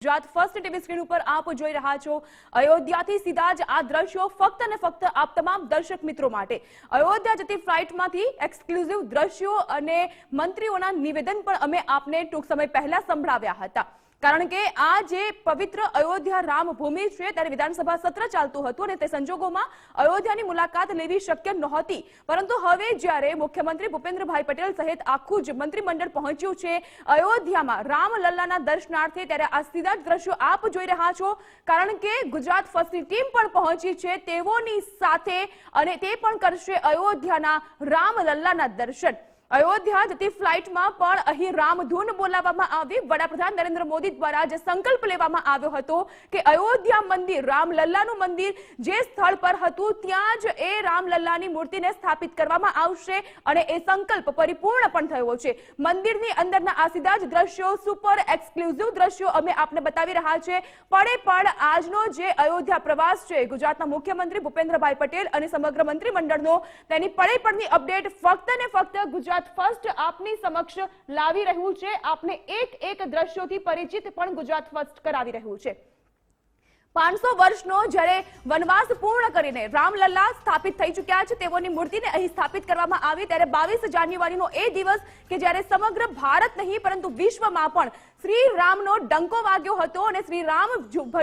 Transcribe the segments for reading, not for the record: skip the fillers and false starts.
Gujarat first TV screen ઉપર આપ જોઈ રહ્યા છો અયોધ્યાથી સીધા જ આ દ્રશ્યો ફક્ત અને ફક્ત આપ તમામ દર્શક મિત્રો માટે અયોધ્યા જતી ફ્લાઇટમાંથી એક્સક્લુઝિવ દ્રશ્યો અને મંત્રીઓના નિવેદન પણ અમે આપને ટૂંક સમય પહેલા સંભળાવ્યા હતા કારણ કે આ જે પવિત્ર અયોધ્યા રામ ભૂમિ છે ત્યારે વિધાનસભા સત્ર ચાલતું હતું અને તે સંજોગોમાં અયોધ્યાની મુલાકાત લેવી શક્ય નહોતી પરંતુ હવે જ્યારે મુખ્યમંત્રી ભૂપેન્દ્રભાઈ પટેલ સહિત આખું જ મંત્રીમંડળ પહોંચ્યું છે અયોધ્યામાં રામલલ્લાના દર્શનાર્થે ત્યારે આ સીધા જ દ્રશ્યો આપ જોઈ રહ્યા છો કારણ કે ગુજરાત ફર્સ્ટની ટીમ પણ પહોંચી છે તેઓની સાથે અને તે પણ કરશે અયોધ્યાના રામલલ્લાના દર્શન અયોધ્યા જતી ફ્લાઇટમાં પણ અહીં રામધૂન બોલાવવામાં આવી વડાપ્રધાન નરેન્દ્ર મોદી દ્વારા જે સંકલ્પ લેવામાં આવ્યો હતો કે અયોધ્યા મંદિર રામલલ્લાનું મંદિર જે સ્થળ પર હતું ત્યાં જ એ રામલલ્લાની મૂર્તિને સ્થાપિત કરવામાં આવશે અને એ સંકલ્પ પરિપૂર્ણ પણ થયો છે મંદિરની અંદરના આ સીધા જ દ્રશ્યો સુપર એક્સક્લુઝિવ દ્રશ્યો અમે આપને બતાવી રહ્યા છે પડે પડ આજનો જે અયોધ્યા પ્રવાસ છે ગુજરાતના મુખ્યમંત્રી ભૂપેન્દ્રભાઈ પટેલ અને સમગ્ર મંત્રીમંડળનો તેની પડે પડની અપડેટ ફક્ત ને ફક્ત ગુજરાત ફર્સ્ટ આપની સમક્ષ લાવી રહ્યું છે આપને એક એક દ્રશ્યોથી પરિચિત પણ ગુજરાત ફર્સ્ટ કરાવી રહ્યું છે 500 વર્ષનો જ્યારે વનવાસ પૂર્ણ કરીને રામલલ્લા સ્થાપિત થઈ ચૂક્યા છે તેઓની મૂર્તિને અહીં સ્થાપિત કરવામાં આવી ત્યારે 22 જાન્યુઆરીનો એ દિવસ કે જ્યારે સમગ્ર ભારત નહીં પરંતુ વિશ્વમાં પણ શ્રી રામનો ડંકો વાગ્યો હતો અને શ્રી રામ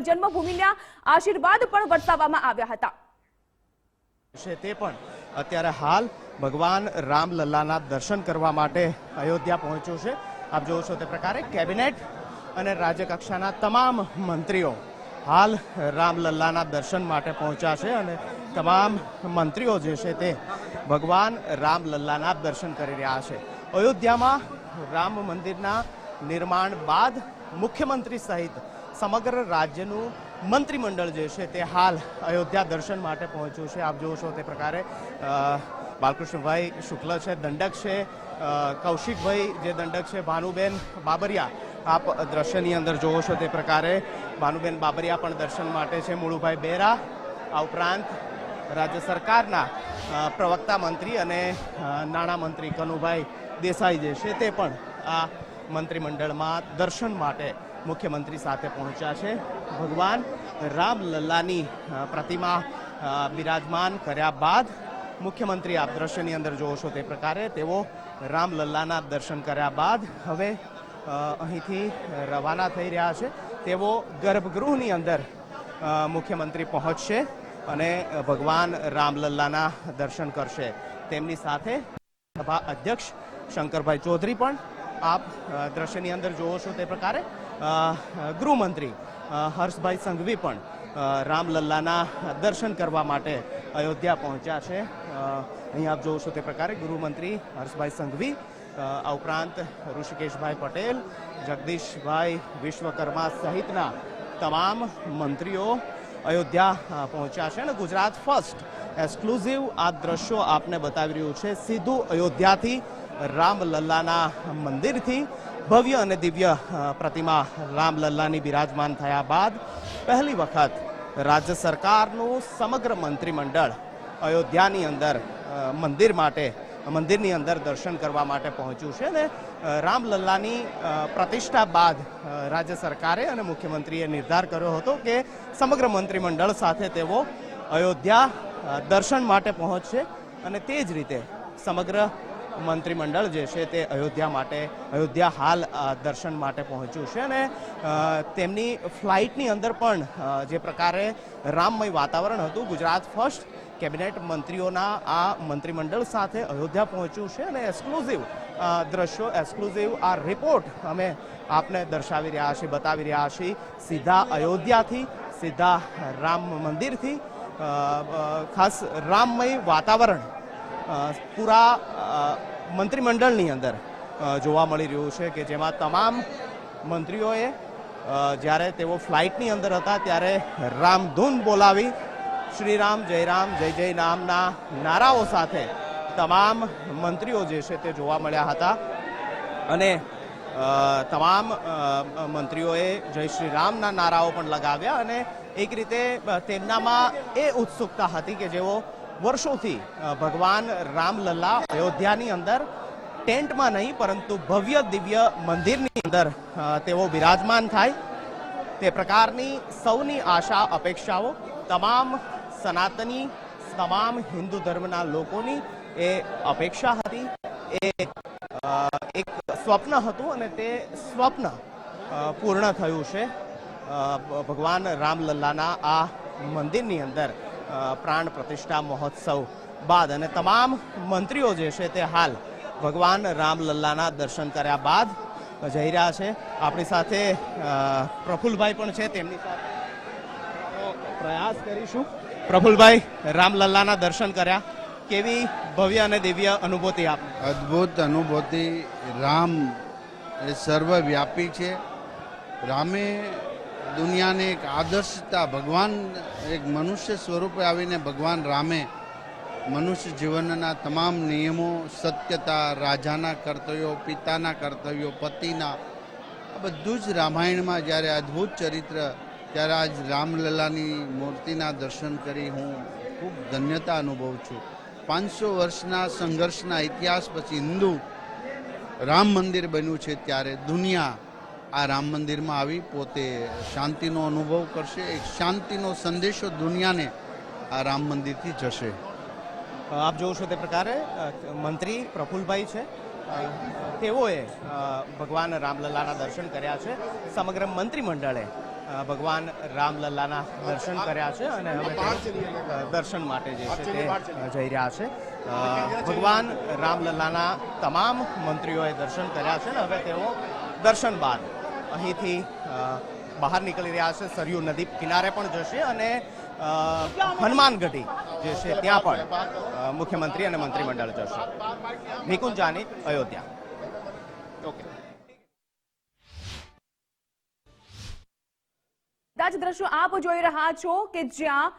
જન્મભૂમિના આશીર્વાદ પણ વરસાવવામાં આવ્યા હતા તે પણ અત્યારે હાલ ભગવાન રામલલ્લાના દર્શન કરવા માટે અયોધ્યા પહોંચ્યો છે આપ જોવો છો તે પ્રકારે કેબિનેટ અને રાજ્યકક્ષાના તમામ મંત્રીઓ હાલ રામલલ્લાના દર્શન માટે પહોંચ્યા છે અને તમામ મંત્રીઓ જે છે તે ભગવાન રામલલ્લાના દર્શન કરી રહ્યા છે અયોધ્યામાં રામ મંદિરના નિર્માણ બાદ મુખ્યમંત્રી સહિત સમગ્ર રાજ્યનું મંત્રીમંડળ જે છે તે હાલ અયોધ્યા દર્શન માટે પહોંચ્યું છે આપ જોવો છો તે પ્રકારે બાલકૃષ્ણભાઈ શુક્લ છે દંડક છે કૌશિકભાઈ જે દંડક છે ભાનુબેન બાબરિયા આપ દ્રશ્યની અંદર જોવો છો તે પ્રકારે ભાનુબેન બાબરિયા પણ દર્શન માટે છે મુળુભાઈ બેરા આ ઉપરાંત રાજ્ય સરકારના પ્રવક્તા મંત્રી અને નાણામંત્રી કનુભાઈ દેસાઈ જે છે તે પણ આ મંત્રીમંડળમાં દર્શન માટે મુખ્યમંત્રી સાથે પહોંચ્યા છે ભગવાન રામલલ્લાની પ્રતિમા બિરાજમાન કર્યા બાદ મુખ્યમંત્રી આપ દ્રશ્યની અંદર જોવો છો તે પ્રકારે તેઓ રામલલ્લાના દર્શન કર્યા બાદ હવે અહીંથી રવાના થઈ રહ્યા છે તેઓ ગર્ભગૃહની અંદર મુખ્યમંત્રી પહોંચશે અને ભગવાન રામલલ્લાના દર્શન કરશે તેમની સાથે સભા અધ્યક્ષ શંકરભાઈ ચૌધરી પણ આપ દ્રશ્યની અંદર જોવો છો તે પ્રકારે ગૃહમંત્રી હર્ષભાઈ સંઘવી પણ રામલલ્લાના દર્શન કરવા માટે અયોધ્યા પહોંચ્યા છે અહીં આપ જોવો છો તે પ્રકારે ગૃહમંત્રી હર્ષભાઈ સંઘવી આ ઉપરાંત ઋષિકેશભાઈ પટેલ જગદીશભાઈ વિશ્વકર્મા સહિતના તમામ મંત્રીઓ અયોધ્યા પહોંચ્યા છે અને ગુજરાત ફર્સ્ટ એક્સક્લુઝિવ આ દ્રશ્યો આપને બતાવી રહ્યું છે સીધું અયોધ્યાથી રામલલ્લાના મંદિરથી ભવ્ય અને દિવ્ય પ્રતિમા રામલલ્લાની બિરાજમાન થયા બાદ પહેલી વખત રાજ્ય સરકારનું સમગ્ર મંત્રીમંડળ અયોધ્યાની અંદર મંદિરની અંદર દર્શન કરવા માટે પહોંચ્યું છે અને રામલલ્લાની પ્રતિષ્ઠા બાદ રાજ્ય સરકારે અને મુખ્યમંત્રીએ નિર્ધાર કર્યો હતો કે સમગ્ર મંત્રીમંડળ સાથે તેઓ અયોધ્યા દર્શન માટે પહોંચશે અને તે જ રીતે સમગ્ર મંત્રીમંડળ જે છે તે અયોધ્યા હાલ દર્શન માટે પહોંચ્યું છે અને તેમની ફ્લાઇટની અંદર પણ જે પ્રકારે રામમય વાતાવરણ હતું ગુજરાત ફર્સ્ટ કેબિનેટ મંત્રીઓના આ મંત્રીમંડળ સાથે અયોધ્યા પહોંચ્યું છે અને એક્સક્લુઝિવ દ્રશ્યો એક્સક્લુઝિવ આ રિપોર્ટ અમે આપને દર્શાવી રહ્યા છીએ બતાવી રહ્યા છીએ સીધા અયોધ્યાથી સીધા રામ મંદિરથી ખાસ રામમય વાતાવરણ પૂરા મંત્રીમંડળની અંદર જોવા મળી રહ્યું છે કે જેમાં તમામ મંત્રીઓએ જ્યારે તેઓ ફ્લાઇટની અંદર હતા ત્યારે રામધૂન બોલાવી શ્રીરામ જય જય નામના નારાઓ સાથે તમામ મંત્રીઓ જે છે તે જોવા મળ્યા હતા અને તમામ મંત્રીઓએ જય શ્રી રામના નારાઓ પણ લગાવ્યા અને એક રીતે તેમનામાં એ ઉત્સુકતા હતી કે જેઓ વર્ષોથી ભગવાન રામલલ્લા અયોધ્યાની અંદર ટેન્ટમાં નહીં પરંતુ ભવ્ય દિવ્ય મંદિરની અંદર તેઓ બિરાજમાન થાય તે પ્રકારની સૌની આશા અપેક્ષાઓ તમામ સનાતની તમામ હિન્દુ ધર્મના લોકોની એ અપેક્ષા હતી, એ એક સ્વપ્ન હતું અને તે સ્વપ્ન પૂર્ણ થયું છે. ભગવાન રામલલ્લાના આ મંદિરની અંદર પ્રાણ પ્રતિષ્ઠા મહોત્સવ બાદ અને તમામ મંત્રીઓ જે છે તે હાલ ભગવાન રામલલ્લાના દર્શન કર્યા બાદ જઈ રહ્યા છે. આપણી સાથે પ્રફુલભાઈ પણ છે, તેમની સાથે પ્રયાસ કરીશું. પ્રફુલભાઈ, રામલલ્લાના દર્શન કર્યા, કેવી ભવ્ય અને દિવ્ય અનુભૂતિ આપની? અદ્ભુત અનુભૂતિ. રામ એ સર્વવ્યાપી છે. રામે દુનિયાને એક આદર્શતા, ભગવાન એક મનુષ્ય સ્વરૂપે આવીને ભગવાન રામે મનુષ્ય જીવનના તમામ નિયમો, સત્યતા, રાજાના કર્તવ્યો, પિતાના કર્તવ્યો, પતિના, આ બધું જ રામાયણમાં જ્યારે અદ્ભુત ચરિત્ર, ત્યારે આજ રામલલ્લાની મૂર્તિના દર્શન કરી હું ખૂબ ધન્યતા અનુભવું છું. 500 વર્ષના સંઘર્ષના ઇતિહાસ પછી હિન્દુ રામ મંદિર બન્યું છે, ત્યારે દુનિયા આ રામ મંદિરમાં આવી પોતે શાંતિનો અનુભવ કરશે. એક શાંતિનો સંદેશો દુનિયાને આ રામ મંદિરથી જશે. આપ જોવો છો તે પ્રકારે મંત્રી પ્રફુલભાઈ છે, તેઓએ ભગવાન રામલલ્લાના દર્શન કર્યા છે. સમગ્ર મંત્રીમંડળે ભગવાન રામલલ્લાના દર્શન કર્યા છે અને હવે દર્શન માટે જે છે તે જઈ રહ્યા છે. ભગવાન રામલલ્લાના તમામ મંત્રીઓએ દર્શન કર્યા છે અને હવે તેઓ દર્શન બાદ અહીંથી બહાર નીકળી રહ્યા છે. સરયુ નદી કિનારે પણ જશે અને હનુમાનગઢી જે છે ત્યાં પણ મુખ્યમંત્રી અને મંત્રીમંડળ જશે. નિકુંજ જાની, અયોધ્યા. ઓકે. જ દ્રશ્યો આપ જોઈ રહ્યા છો કે જ્યાં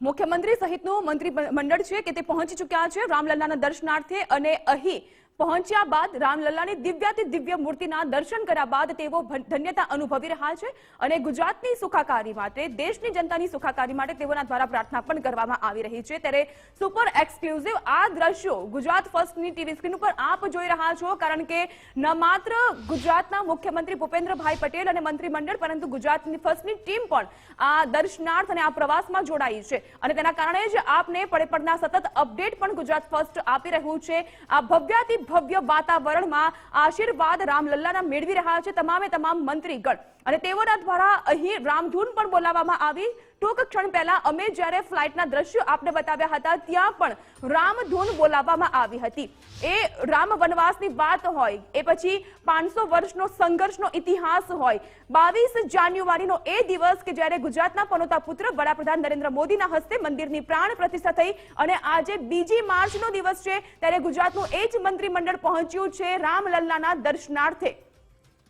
મુખ્યમંત્રી સહિતનું મંત્રીમંડળ છે કે તે પહોંચી ચૂક્યા છે રામલલ્લાના દર્શનાર્થે અને અહીં પહોંચ્યા બાદ રામલલ્લાની દિવ્યાતિ દિવ્ય મૂર્તિના દર્શન કર્યા બાદ તેઓ ધન્યતા અનુભવી રહ્યા છે અને ગુજરાતની સુખાકારી માટે, દેશની જનતાની સુખાકારી માટે તેઓના દ્વારા પ્રાર્થના પણ કરવામાં આવી રહી છે. ત્યારે સુપર એક્સક્લુઝિવ આ દ્રશ્યો ગુજરાત ફર્સ્ટની ટીવી સ્ક્રીન ઉપર આપ જોઈ રહ્યા છો, કારણ કે ન માત્ર ગુજરાતના મુખ્યમંત્રી ભૂપેન્દ્રભાઈ પટેલ અને મંત્રીમંડળ, પરંતુ ગુજરાતની ફર્સ્ટની ટીમ પણ આ દર્શનાર્થ અને આ પ્રવાસમાં જોડાઈ છે અને તેના કારણે જ આપને પડે પડના સતત અપડેટ પણ ગુજરાત ફર્સ્ટ આપી રહ્યું છે. આ ભવ્યાતિ ભવ્ય વાતાવરણમાં આશીર્વાદ રામલલ્લાના મેળવી રહ્યા છે તમામે તમામ મંત્રીગણ અને તેઓના દ્વારા અહીં રામધૂન પણ બોલાવવામાં આવી. ટૂંક ક્ષણ પહેલા અમે જ્યારે ફ્લાઇટના દ્રશ્યો આપને બતાવ્યા હતા ત્યાં પણ રામધૂન બોલાવવામાં આવી હતી. એ રામ વનવાસની વાત હોય, એ પછી 500 વર્ષનો સંઘર્ષનો ઇતિહાસ હોય, 22 જાન્યુઆરીનો એ દિવસ કે જ્યારે ગુજરાતના પનોતા પુત્ર વડાપ્રધાન નરેન્દ્ર મોદીના હસ્તે મંદિરની પ્રાણ પ્રતિષ્ઠા થઈ અને આજે 2 માર્ચનો દિવસ છે ત્યારે ગુજરાતનું એ જ મંત્રીમંડળ પહોંચ્યું છે રામલલ્લાના દર્શનાર્થે.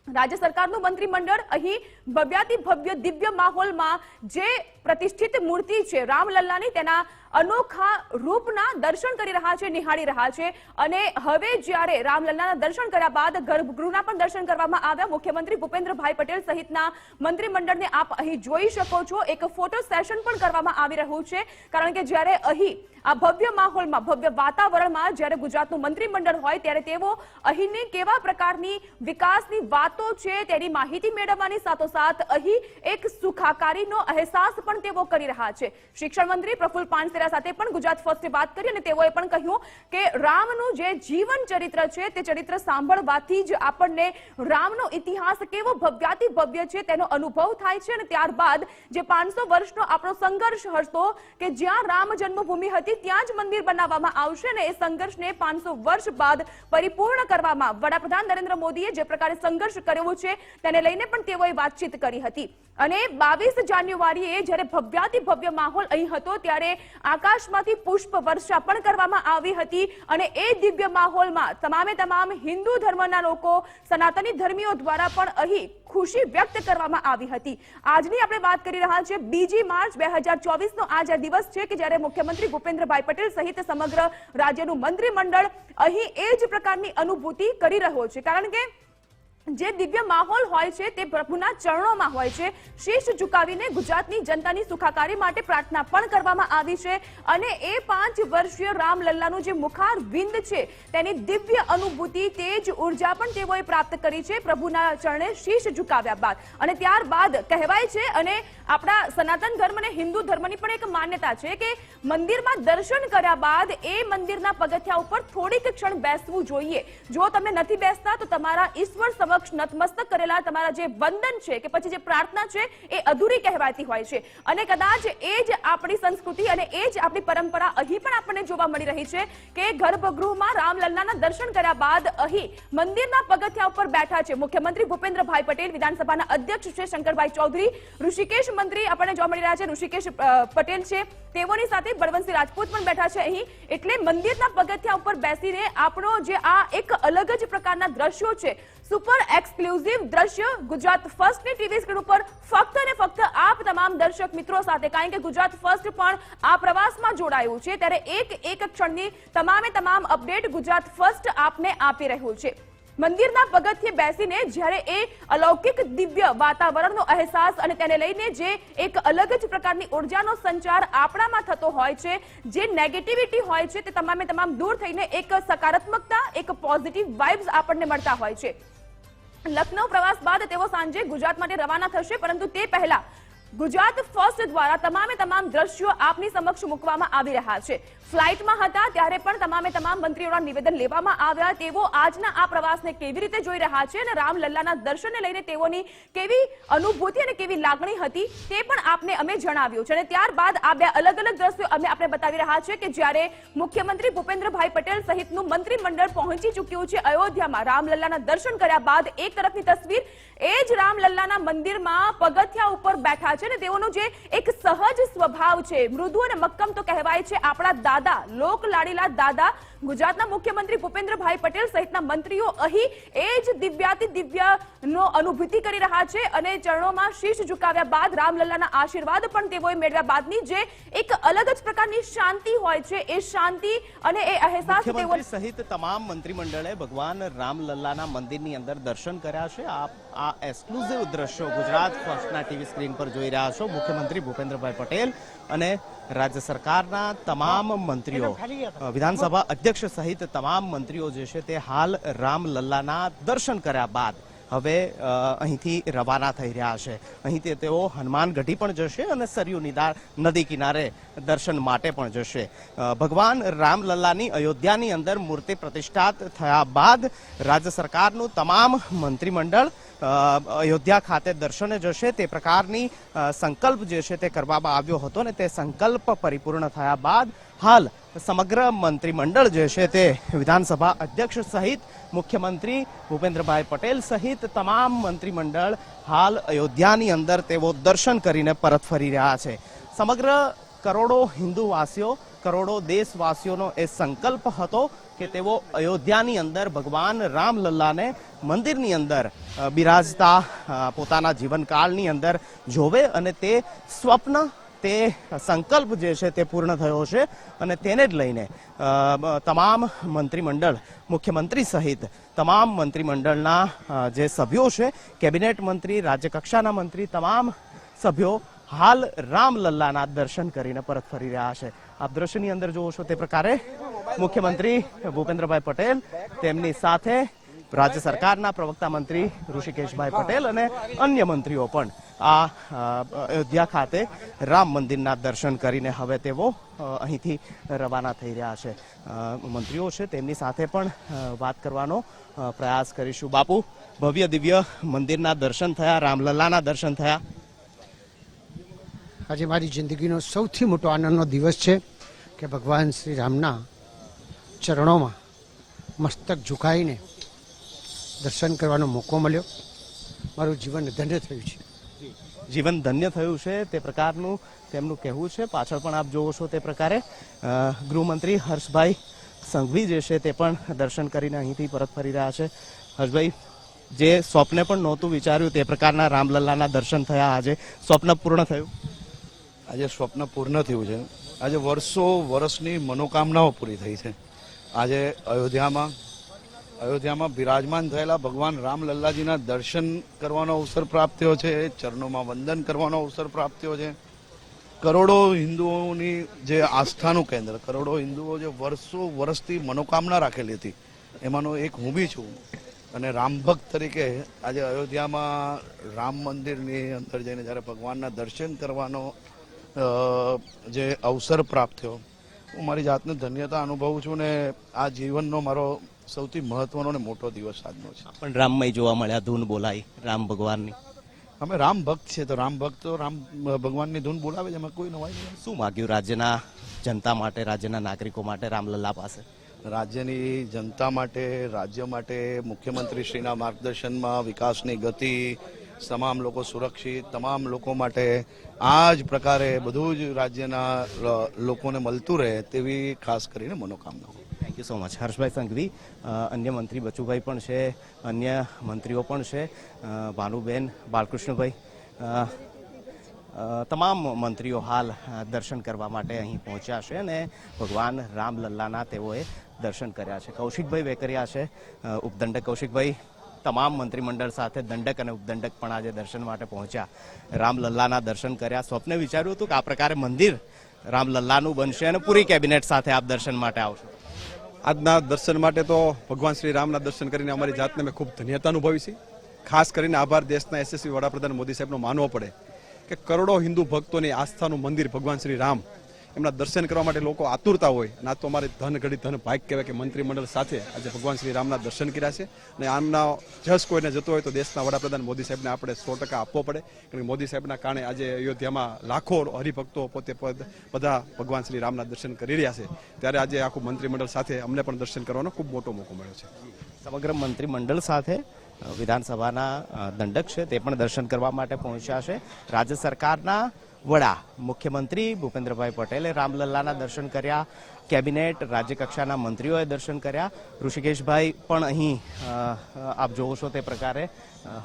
રાજ્ય સરકારનું મંત્રીમંડળ અહીં ભવ્યાતિ ભવ્ય દિવ્ય માહોલમાં જે પ્રતિષ્ઠિત મૂર્તિ છે રામલલ્લાની, તેના અનોખા રૂપના દર્શન કરી રહ્યા છે, નિહાળી રહ્યા છે અને હવે જ્યારે રામલલ્લાના દર્શન કર્યા બાદ ગર્ભગૃહના પણ દર્શન કરવામાં આવ્યા. મુખ્યમંત્રી ભૂપેન્દ્રભાઈ પટેલ સહિતના મંત્રીમંડળને આપ અહીં જોઈ શકો છો. એક ફોટો સેશન પણ કરવામાં આવી રહ્યું છે, કારણ કે જ્યારે અહીં આ ભવ્ય માહોલમાં, ભવ્ય વાતાવરણમાં જ્યારે ગુજરાતનું મંત્રીમંડળ હોય ત્યારે તેઓ અહીંની કેવા પ્રકારની વિકાસની વાતો છે તેની માહિતી મેળવવાની સાથોસાથ અહીં એક સુખાકારીનો અહેસાસ પણ તેઓ કરી રહ્યા છે. શિક્ષણ મંત્રી પ્રફુલ પાનસેરા સાથે પણ ગુજરાત ફર્સ્ટે વાત કરી અને તેઓએ પણ કહ્યું કે રામનું જે જીવન ચરિત્ર છે તે ચરિત્ર સાંભળવાથી જ આપણને રામનો ઇતિહાસ કેવો ભવ્યાતિ ભવ્ય છે તેનો અનુભવ થાય છે અને ત્યારબાદ જે 500 વર્ષનો આપણો સંઘર્ષ હતો કે જ્યાં રામ જન્મભૂમિ હતી ત્યાં જ મંદિર બનાવવામાં આવશે અને એ સંઘર્ષને 500 વર્ષ બાદ પરિપૂર્ણ કરવામાં વડાપ્રધાન નરેન્દ્ર મોદીએ જે પ્રકારે સંઘર્ષ કર્યો છે તેને લઈને પણ તેઓએ વાતચીત કરી હતી. અને 22 જાન્યુઆરીએ જ્યારે ભવ્યાતિ ભવ્ય માહોલ અહીં હતો ત્યારે આકાશમાંથી પુષ્પ વર્ષા પણ કરવામાં આવી હતી અને એ દિવ્ય માહોલમાં તમામ હિન્દુ ધર્મના લોકો, સનાતની ધર્મીઓ દ્વારા પણ અહીં ખુશી વ્યક્ત કરવામાં આવી હતી. આજની આપણે વાત કરી રહ્યા છીએ 2 માર્ચ 2024 નો આજ દિવસ છે કે જ્યારે મુખ્યમંત્રી ભૂપેન્દ્રભાઈ પટેલ સહિત સમગ્ર રાજ્યનું મંત્રીમંડળ અહીં એ જ પ્રકારની અનુભૂતિ કરી રહ્યો છે, કારણ કે જે દિવ્ય માહોલ હોય છે તે પ્રભુના ચરણોમાં હોય છે. શીશ ઝુકાવીને ગુજરાતની જનતાની સુખાકારી માટે પ્રાર્થના પણ કરવામાં આવી છે અને એ 5 વર્ષીય રામલલ્લાનું જે મુખારવિંદ છે તેની દિવ્ય અનુભૂતિ, તેજ ઉર્જા પણ તેઓએ પ્રાપ્ત કરી છે પ્રભુના ચરણે શીશ ઝુકાવ્યા બાદ. અને ત્યારબાદ કહેવાય છે અને આપણા સનાતન ધર્મ અને હિન્દુ ધર્મની પણ એક માન્યતા છે કે મંદિરમાં દર્શન કર્યા બાદ એ મંદિરના પગથિયા ઉપર થોડીક ક્ષણ બેસવું જોઈએ. જો તમે નથી બેસતા તો તમારા ઈશ્વર સમક્ષ નતમસ્તક કરેલા તમારા જે વંદન છે કે પછી જે પ્રાર્થના છે એ અધૂરી કહેવાતી હોય છે. અને કદાચ એ જ આપણી સંસ્કૃતિ અને એ જ આપણી પરંપરા અહીં પણ આપણને જોવા મળી રહી છે કે ગર્ભગૃહમાં રામલલ્લાના દર્શન કર્યા બાદ અહીં મંદિરના પગથિયા ઉપર બેઠા છે મુખ્યમંત્રી ભૂપેન્દ્રભાઈ પટેલ, વિધાનસભાના અધ્યક્ષ છે શંકરભાઈ ચૌધરી, ઋષિકેશ મંત્રી આપણને જોવા મળી રહ્યા છે, ઋષિકેશ પટેલ છે, તેઓની સાથે બળવંતસિંહ રાજપૂત પણ બેઠા છે અહીં. એટલે મંદિરના પગથિયા ઉપર બેસીને આપણો જે આ એક અલગ જ પ્રકારના દ્રશ્યો છે, સુપર એક્સક્લુઝિવ દ્રશ્ય ગુજરાત ફર્સ્ટની ટીવી સ્ક્રીન ઉપર ફક્ત અને ફક્ત આપ તમામ દર્શક મિત્રો સાથે, કારણ કે ગુજરાત ફર્સ્ટ પણ આ પ્રવાસમાં જોડાયું છે ત્યારે એક ક્ષણની તમામ અપડેટ ગુજરાત ફર્સ્ટ આપને આપી રહ્યું છે. મંદિરના પગથિયે બેસીને જ્યારે એ અલૌકિક દિવ્ય વાતાવરણનો અહેસાસ અને તેને લઈને જે એક અલગ જ પ્રકારની ઉર્જાનો સંચાર આપણામાં થતો હોય છે, જે નેગેટિવિટી હોય છે તે તમામ દૂર થઈને એક સકારાત્મકતા, એક પોઝિટિવ વાઇબ્સ આપણને મળતા હોય છે. લખનૌ પ્રવાસ બાદ તેઓ સાંજે ગુજરાત માટે રવાના થશે, પરંતુ તે પહેલા ગુજરાત ફર્સ્ટ દ્વારા તમામ દ્રશ્યો આપની સમક્ષ મૂકવામાં આવી રહ્યા છે. ફ્લાઇટમાં હતા ત્યારે પણ તમામ મંત્રીઓના નિવેદન લેવામાં આવ્યા. તેઓ આજના આ પ્રવાસને કેવી રીતે જોઈ રહ્યા છે અને રામલલ્લાના દર્શનને લઈને તેઓની કેવી અનુભૂતિ અને કેવી લાગણી હતી તે પણ આપને અમે જણાવ્યું છે. અને ત્યારબાદ આ બે અલગ દ્રશ્યો અમે આપને બતાવી રહ્યા છે કે જ્યારે મુખ્યમંત્રી ભૂપેન્દ્રભાઈ પટેલ સહિતનું મંત્રીમંડળ પહોંચી ચૂક્યું છે અયોધ્યામાં રામલલ્લાના દર્શન કર્યા બાદ. એક તરફની તસવીર એ જ રામલલ્લાના મંદિરમાં પગથિયા ઉપર બેઠા છે અને તેઓનો જે એક સહજ સ્વભાવ છે, મૃદુ અને મક્કમ તો કહેવાય છે આપણા દાદા, લોક લાડીલા દાદા ગુજરાતના મુખ્યમંત્રી ભૂપેન્દ્રભાઈ પટેલ સહિતના મંત્રીઓ અહીં એ જ દિવ્યનો અનુભૂતિ કરી રહ્યા છે અને ચરણોમાં શીશ ઝુકાવ્યા બાદ રામલલ્લાના આશીર્વાદ પણ તેઓએ મેળવ્યા બાદની જે એક અલગ જ પ્રકારની શાંતિ હોય છે, એ શાંતિ અને એ અહેસાસ તેઓ મુખ્યમંત્રી સહિત તમામ મંત્રીમંડળે ભગવાન રામલલ્લાના મંદિરની અંદર દર્શન કર્યા છે. આ એક્સક્લુઝિવ દ્રશ્યો ગુજરાત ફર્સ્ટના ટીવી સ્ક્રીન પર જોઈ રહ્યા છો. મુખ્યમંત્રી ભૂપેન્દ્રભાઈ પટેલ અને રાજ્ય સરકારના તમામ મંત્રીઓ, વિધાનસભા અધ્યક્ષ સહિત તમામ મંત્રીઓ જે છે તે હાલ રામલલ્લાના દર્શન કર્યા બાદ હવે અહીંથી રવાના થઈ રહ્યા છે. અહીંથી તેઓ હનુમાનગઢી પણ જશે અને સરયુ નદી કિનારે દર્શન માટે પણ જશે. ભગવાન રામલલ્લાની અયોધ્યાની અંદર મૂર્તિ પ્રતિષ્ઠા થયા બાદ રાજ્ય સરકારનું તમામ મંત્રીમંડળ અયોધ્યા ખાતે દર્શને જશે. તે પ્રકારની સંકલ્પ જે છે તે કરવામાં આવ્યો હતો અને તે સંકલ્પ પરિપૂર્ણ થયા બાદ હાલ સમગ્ર મંત્રીમંડળ જે છે તે વિધાનસભા અધ્યક્ષ સહિત મુખ્યમંત્રી ભૂપેન્દ્રભાઈ પટેલ સહિત તમામ મંત્રીમંડળ હાલ અયોધ્યાની અંદર તેઓ દર્શન કરીને પરત ફરી રહ્યા છે. સમગ્ર કરોડો હિન્દુવાસીઓ, કરોડો દેશવાસીઓનો એ સંકલ્પ હતો કે તેઓ અયોધ્યાની અંદર ભગવાન રામલલ્લાને મંદિરની અંદર બિરાજતા પોતાના જીવનકાળની અંદર જોવે અને તે સ્વપ્ન, તે સંકલ્પ જે છે તે પૂર્ણ થયો છે અને તેને જ લઈને તમામ મંત્રીમંડળ, મુખ્યમંત્રી સહિત તમામ મંત્રીમંડળના જે સભ્યો છે, કેબિનેટ મંત્રી, રાજ્યકક્ષાના મંત્રી, તમામ સભ્યો હાલ રામલલ્લાના દર્શન કરીને પરત ફરી રહ્યા છે. આપ દ્રશ્યની અંદર જોવો છો તે પ્રકારે મુખ્યમંત્રી ભૂપેન્દ્રભાઈ પટેલ, તેમની સાથે રાજ્ય સરકારના પ્રવક્તા મંત્રી ઋષિકેશભાઈ પટેલ અને અન્ય મંત્રીઓ પણ આ અયોધ્યા ખાતે રામ મંદિરના દર્શન કરીને હવે તેઓ અહીંથી રવાના થઈ રહ્યા છે. મંત્રીઓ છે તેમની સાથે પણ વાત કરવાનો પ્રયાસ કરીશું. બાપુ, ભવ્ય દિવ્ય મંદિરના દર્શન થયા, રામલલ્લાના દર્શન થયા. આજે મારી જિંદગીનો સૌથી મોટો આનંદનો દિવસ છે કે ભગવાન શ્રી રામના ચરણોમાં મસ્તક ઝુકાઈને દર્શન કરવાનો મોકો મળ્યો. મારું જીવન ધન્ય થયું છે. જીવન ધન્ય થયું છે તે પ્રકારનું તેમનું કહેવું છે. પાછળ પણ આપ જોવો છો તે પ્રકારે ગૃહમંત્રી હર્ષભાઈ સંઘવી જે છે તે પણ દર્શન કરીને અહીંથી પરત ફરી રહ્યા છે. હર્ષભાઈ, જે સ્વપ્ને પણ નહોતું વિચાર્યું તે પ્રકારના રામલલ્લાના દર્શન થયા, આજે સ્વપ્ન પૂર્ણ થયું. આજે સ્વપ્ન પૂર્ણ થયું છે. આજે વર્ષની મનોકામનાઓ પૂરી થઈ છે. આજે અયોધ્યામાં અયોધ્યામાં બિરાજમાન થયેલા ભગવાન રામલલ્લાજીના દર્શન કરવાનો અવસર પ્રાપ્ત થયો છે, ચરણોમાં વંદન કરવાનો અવસર પ્રાપ્ત થયો છે. કરોડો હિન્દુઓની જે આસ્થાનું કેન્દ્ર, કરોડો હિન્દુઓ જે વર્ષથી મનોકામના રાખેલી હતી, એમાંનો એક હું બી છું. અને રામ ભક્ત તરીકે આજે અયોધ્યામાં રામ મંદિરની અંદર જઈને જ્યારે ભગવાનના દર્શન કરવાનો જે અવસર પ્રાપ્ત થયો, હું મારી જાતને ધન્યતા અનુભવું છું ને આ જીવનનો મારો સૌથી મહત્વનો ને મોટો દિવસ આજનો છે. પણ રામમય જોવા મળ્યા, ધૂન બોલાઈ રામ ભગવાનની. અમે રામ ભક્ત છે તો રામ ભક્ત તો રામ ભગવાનની ધૂન બોલાવે છે, એમાં કોઈ નવાઈ નહીં. શું માગ્યું રાજ્યના જનતા માટે, રાજ્યના નાગરિકો માટે રામલલ્લા પાસે? રાજ્યની જનતા માટે, રાજ્ય માટે મુખ્યમંત્રી શ્રીના માર્ગદર્શનમાં વિકાસની ગતિ, તમામ લોકો સુરક્ષિત, તમામ લોકો માટે આ જ પ્રકારે બધું જ રાજ્યના લોકોને મળતું રહે તેવી ખાસ કરીને મનોકામનાઓ. Thank you so much. હર્ષભાઈ સંઘવી, અન્ય મંત્રી બચુભાઈ પણ છે, અન્ય મંત્રીઓ પણ છે, ભાનુબેન, બાલકૃષ્ણભાઈ, તમામ મંત્રીઓ હાલ દર્શન કરવા માટે અહીં પહોંચ્યા છે અને ભગવાન રામલલ્લાના તેઓએ દર્શન કર્યા છે. કૌશિકભાઈ વેકરિયા છે, ઉપદંડક. કૌશિકભાઈ, તમામ મંત્રીમંડળ સાથે દંડક અને ઉપદંડક પણ આજે દર્શન માટે પહોંચ્યા, રામલલ્લાના દર્શન કર્યા. સ્વપ્ને વિચાર્યું હતું કે આ પ્રકારે મંદિર રામલલ્લાનું બનશે અને પૂરી કેબિનેટ સાથે આપ દર્શન માટે આવશો? આજના દર્શન માટે તો ભગવાન શ્રી રામના દર્શન કરીને અમારી જાતને મેં ખૂબ ધન્યતા અનુભવી છે. ખાસ કરીને આભાર દેશના યશસ્વી વડાપ્રધાન મોદી સાહેબનો માનવો પડે કે કરોડો હિન્દુ ભક્તોની આસ્થાનું મંદિર ભગવાન શ્રી રામ, એમના દર્શન કરવા માટે લોકો આતુરતા હોય અને આ તો અમારે ધન ઘડી ધન ભાગ કહેવાય કે મંત્રીમંડળ સાથે આજે ભગવાન શ્રી રામના દર્શન કર્યા છે. અને આમના જસ કોઈને જતો હોય તો દેશના વડાપ્રધાન મોદી સાહેબને આપણે 100% આપવો પડે, કારણ કે મોદી સાહેબના કારણે આજે અયોધ્યામાં લાખો હરિભક્તો પોતે બધા ભગવાન શ્રી રામના દર્શન કરી રહ્યા છે. ત્યારે આજે આખું મંત્રીમંડળ સાથે અમને પણ દર્શન કરવાનો ખૂબ મોટો મોકો મળ્યો છે. સમગ્ર મંત્રીમંડળ સાથે વિધાનસભાના દંડક છે તે પણ દર્શન કરવા માટે પહોંચ્યા છે. રાજ્ય સરકારના વડા મુખ્યમંત્રી ભૂપેન્દ્રભાઈ પટેલે રામલલ્લાના દર્શન કર્યા, કેબિનેટ રાજ્ય કક્ષાના મંત્રીઓએ દર્શન કર્યા. ઋષિકેશભાઈ પણ અહીં આપ જોવો છો તે પ્રકારે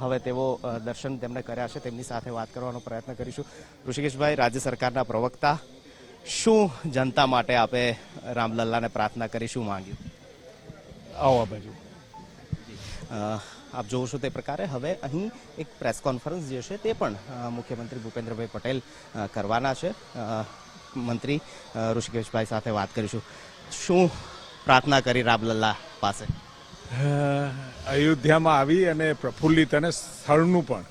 હવે તેઓ દર્શન તેમણે કર્યા છે, તેમની સાથે વાત કરવાનો પ્રયત્ન કરીશું. ઋષિકેશભાઈ, રાજ્ય સરકારના પ્રવક્તા, શું જનતા માટે આપે રામલલ્લાને પ્રાર્થના કરી, શું માંગ્યું? આવો આ બાજુ. આપ જોવો છો તે પ્રકારે હવે અહીં એક પ્રેસ કોન્ફરન્સ જે છે તે પણ મુખ્યમંત્રી ભૂપેન્દ્રભાઈ પટેલ કરવાના છે. મંત્રી ઋષિકેશભાઈ સાથે વાત કરીશું. શું પ્રાર્થના કરી રામલલ્લા પાસે? અયોધ્યામાં આવી અને પ્રફુલ્લિત અને સ્થળનું પણ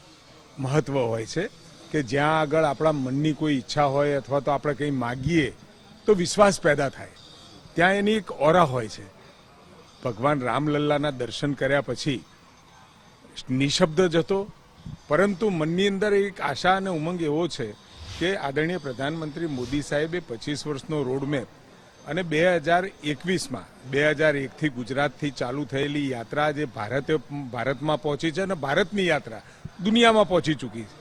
મહત્વ હોય છે કે જ્યાં આગળ આપણા મનની કોઈ ઈચ્છા હોય અથવા તો આપણે કંઈ માગીએ તો વિશ્વાસ પેદા થાય, ત્યાં એની એક ઓરા હોય છે. ભગવાન રામલલ્લાના દર્શન કર્યા પછી નિશબ્દ જ હતો, પરંતુ મનની અંદર એક આશા અને ઉમંગ એવો છે કે આદરણીય પ્રધાનમંત્રી મોદી સાહેબે 25 વર્ષનો રોડમેપ અને 2021માં 2001થી ગુજરાતથી ચાલુ થયેલી યાત્રા જે ભારતમાં પહોંચી છે અને ભારતની યાત્રા દુનિયામાં પહોંચી ચૂકી છે.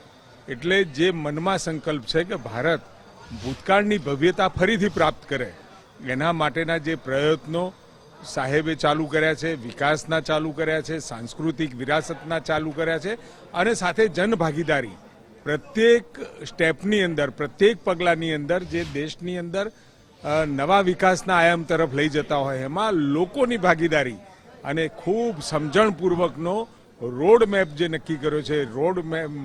એટલે જે મનમાં સંકલ્પ છે કે ભારત ભૂતકાળની ભવ્યતા ફરીથી પ્રાપ્ત કરે, એના માટેના જે પ્રયત્નો સાહેબે ચાલુ કર્યા છે, વિકાસના ચાલુ કર્યા છે, સાંસ્કૃતિક વિરાસતના ચાલુ કર્યા છે અને સાથે જનભાગીદારી પ્રત્યેક સ્ટેપની અંદર, પ્રત્યેક પગલાંની અંદર જે દેશની અંદર નવા વિકાસના આયામ તરફ લઈ જતા હોય એમાં લોકોની ભાગીદારી અને ખૂબ સમજણપૂર્વકનો રોડ મેપ જે નક્કી કર્યો છે, રોડ